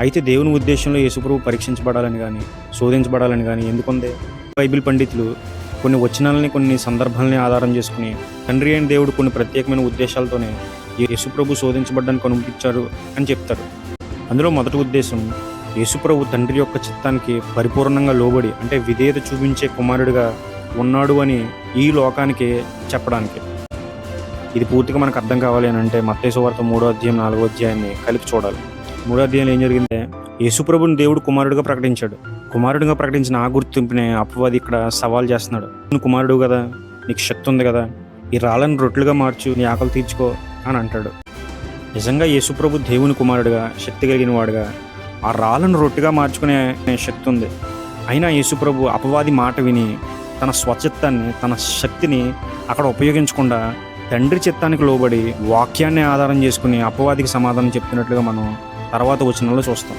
అయితే దేవుని ఉద్దేశంలో యేసుప్రభు పరీక్షించబడాలని కానీ శోధించబడాలని కానీ ఎందుకుంది? బైబిల్ పండితులు కొన్ని వచనాలని కొన్ని సందర్భాలని ఆధారం చేసుకుని తండ్రి అయిన దేవుడు కొన్ని ప్రత్యేకమైన ఉద్దేశాలతోనే యేసుప్రభు శోధించబడ్డానికి అనుమతించారు అని చెప్తారు. అందులో మొదటి ఉద్దేశం యేసుప్రభు తండ్రి యొక్క చిత్తానికి పరిపూర్ణంగా లోబడి అంటే విధేయత చూపించే కుమారుడిగా ఉన్నాడు అని ఈ లోకానికి చెప్పడానికి. ఇది పూర్తిగా మనకు అర్థం కావాలి అని అంటే మత్తయి సువార్త 3వ అధ్యాయం 4వ అధ్యాయాన్ని కలిపి చూడాలి. 3వ అధ్యాయంలో ఏం జరిగిందంటే యేసుప్రభుని దేవుడు కుమారుడిగా ప్రకటించాడు. కుమారుడిగా ప్రకటించిన ఆ గుర్తింపుని అపవాది ఇక్కడ సవాల్ చేస్తున్నాడు. నువ్వు కుమారుడు కదా, నీకు శక్తి ఉంది కదా, ఈ రాళ్ళను రొట్టెలుగా మార్చు, నీ ఆకలి తీర్చుకో అని అంటాడు. నిజంగా యేసుప్రభు దేవుని కుమారుడిగా శక్తి కలిగిన వాడుగా ఆ రాళ్ళను రొట్టెగా మార్చుకునే శక్తి ఉంది. అయినా యేసుప్రభు అపవాది మాట విని తన స్వచిత్తాన్ని తన శక్తిని అక్కడ ఉపయోగించకుండా తండ్రి చిత్తానికి లోబడి వాక్యాన్ని ఆధారం చేసుకుని అపవాదికి సమాధానం చెప్తున్నట్లుగా మనం తర్వాత వచనంలో చూస్తాం.